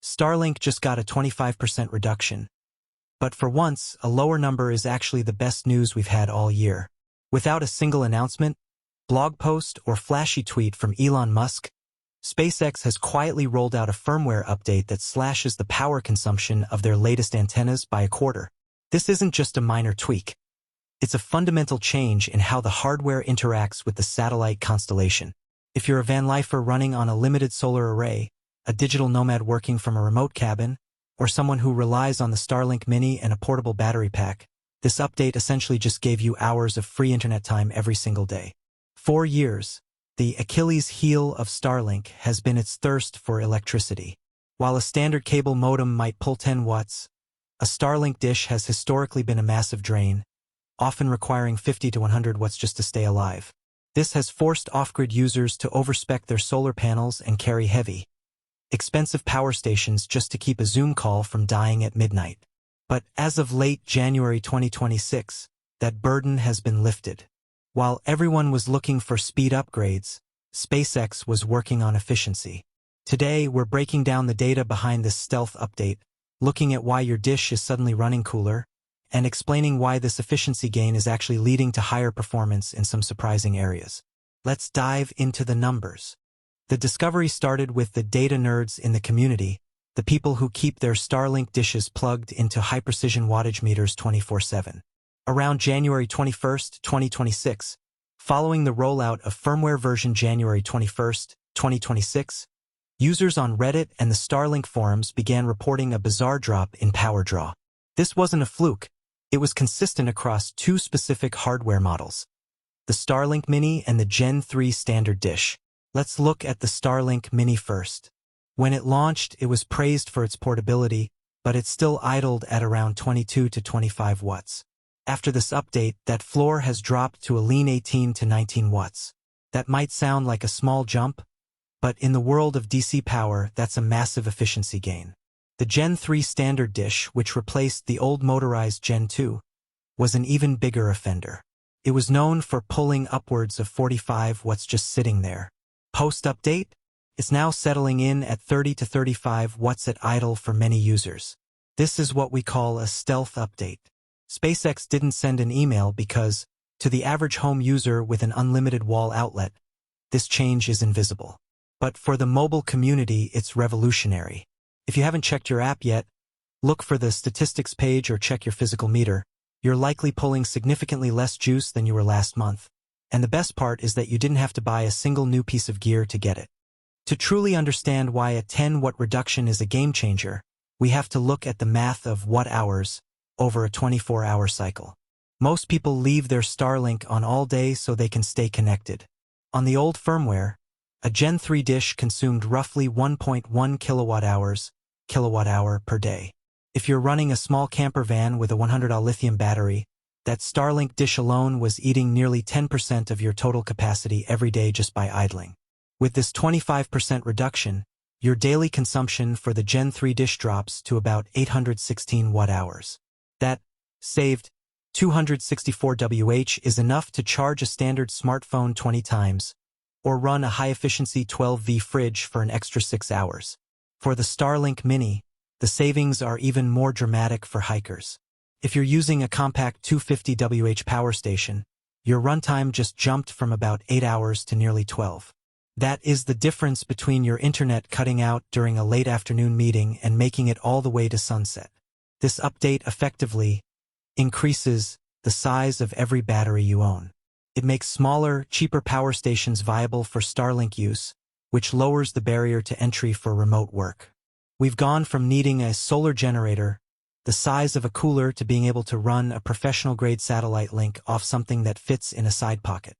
Starlink just got a 25% reduction. But for once, a lower number is actually the best news we've had all year. Without a single announcement, blog post, or flashy tweet from Elon Musk, SpaceX has quietly rolled out a firmware update that slashes the power consumption of their latest antennas by a quarter. This isn't just a minor tweak. It's a fundamental change in how the hardware interacts with the satellite constellation. If you're a van lifer running on a limited solar array, a digital nomad working from a remote cabin, or someone who relies on the Starlink Mini and a portable battery pack, this update essentially just gave you hours of free internet time every single day. For years, the Achilles heel of Starlink has been its thirst for electricity. While a standard cable modem might pull 10 watts, a Starlink dish has historically been a massive drain, often requiring 50 to 100 watts just to stay alive. This has forced off-grid users to overspec their solar panels and carry heavy, expensive power stations just to keep a Zoom call from dying at midnight. But as of late January 2026, that burden has been lifted. While everyone was looking for speed upgrades, SpaceX was working on efficiency. Today, we're breaking down the data behind this stealth update, looking at why your dish is suddenly running cooler, and explaining why this efficiency gain is actually leading to higher performance in some surprising areas. Let's dive into the numbers. The discovery started with the data nerds in the community, the people who keep their Starlink dishes plugged into high-precision wattage meters 24/7. Around January 21, 2026, following the rollout of firmware version January 21, 2026, users on Reddit and the Starlink forums began reporting a bizarre drop in power draw. This wasn't a fluke. It was consistent across two specific hardware models, the Starlink Mini and the Gen 3 standard dish. Let's look at the Starlink Mini first. When it launched, it was praised for its portability, but it still idled at around 22 to 25 watts. After this update, that floor has dropped to a lean 18 to 19 watts. That might sound like a small jump, but in the world of DC power, that's a massive efficiency gain. The Gen 3 standard dish, which replaced the old motorized Gen 2, was an even bigger offender. It was known for pulling upwards of 45 watts just sitting there. Post-update, it's now settling in at 30 to 35 watts at idle for many users. This is what we call a stealth update. SpaceX didn't send an email because, to the average home user with an unlimited wall outlet, this change is invisible. But for the mobile community, it's revolutionary. If you haven't checked your app yet, look for the statistics page or check your physical meter. You're likely pulling significantly less juice than you were last month. And the best part is that you didn't have to buy a single new piece of gear to get it. To truly understand why a 10-watt reduction is a game changer, we have to look at the math of watt-hours over a 24-hour cycle. Most people leave their Starlink on all day so they can stay connected. On the old firmware, a Gen 3 dish consumed roughly 1.1 kilowatt-hour per day. If you're running a small camper van with a 100Ah lithium battery, that Starlink dish alone was eating nearly 10% of your total capacity every day just by idling. With this 25% reduction, your daily consumption for the Gen 3 dish drops to about 816 watt-hours. That saved 264 Wh is enough to charge a standard smartphone 20 times, or run a high-efficiency 12V fridge for an extra 6 hours. For the Starlink Mini, the savings are even more dramatic for hikers. If you're using a compact 250 Wh power station, your runtime just jumped from about 8 hours to nearly 12. That is the difference between your internet cutting out during a late afternoon meeting and making it all the way to sunset. This update effectively increases the size of every battery you own. It makes smaller, cheaper power stations viable for Starlink use, which lowers the barrier to entry for remote work. We've gone from needing a solar generator, the size of a cooler, to being able to run a professional-grade satellite link off something that fits in a side pocket.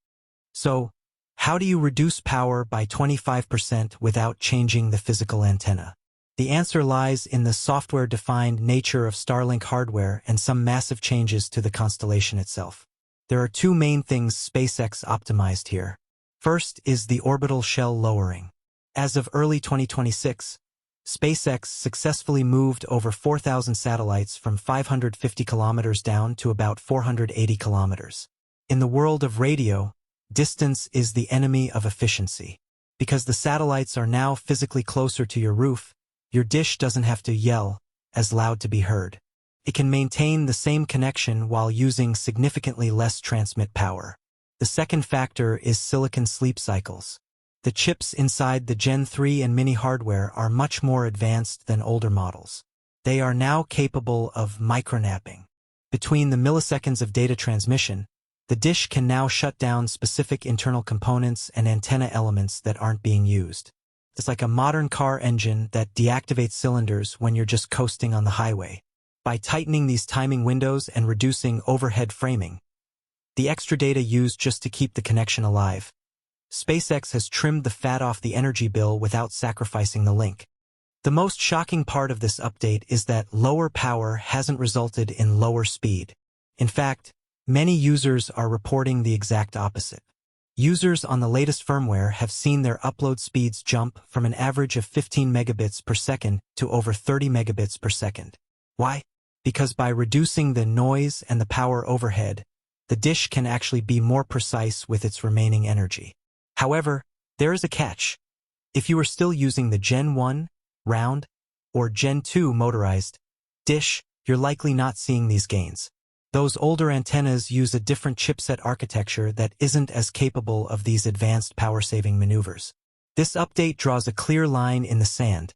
So, how do you reduce power by 25% without changing the physical antenna? The answer lies in the software-defined nature of Starlink hardware and some massive changes to the constellation itself. There are two main things SpaceX optimized here. First is the orbital shell lowering. As of early 2026, SpaceX successfully moved over 4,000 satellites from 550 kilometers down to about 480 kilometers. In the world of radio, distance is the enemy of efficiency. Because the satellites are now physically closer to your roof, Your dish doesn't have to yell as loud to be heard. It can maintain the same connection while using significantly less transmit power. The second factor is silicon sleep cycles. The chips inside the Gen 3 and Mini hardware are much more advanced than older models. They are now capable of micronapping. Between the milliseconds of data transmission, the dish can now shut down specific internal components and antenna elements that aren't being used. It's like a modern car engine that deactivates cylinders when you're just coasting on the highway. By tightening these timing windows and reducing overhead framing, the extra data used just to keep the connection alive, SpaceX has trimmed the fat off the energy bill without sacrificing the link. The most shocking part of this update is that lower power hasn't resulted in lower speed. In fact, many users are reporting the exact opposite. Users on the latest firmware have seen their upload speeds jump from an average of 15 megabits per second to over 30 megabits per second. Why? Because by reducing the noise and the power overhead, the dish can actually be more precise with its remaining energy. However, there is a catch. If you are still using the Gen 1, round, or Gen 2 motorized dish, you're likely not seeing these gains. Those older antennas use a different chipset architecture that isn't as capable of these advanced power-saving maneuvers. This update draws a clear line in the sand.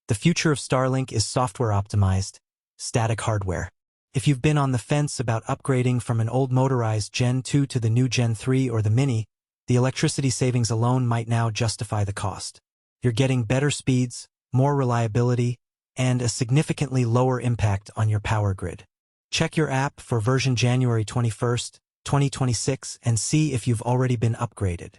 The future of Starlink is software-optimized, static hardware. If you've been on the fence about upgrading from an old motorized Gen 2 to the new Gen 3 or the Mini, the electricity savings alone might now justify the cost. You're getting better speeds, more reliability, and a significantly lower impact on your power grid. Check your app for version January 21st, 2026 and see if you've already been upgraded.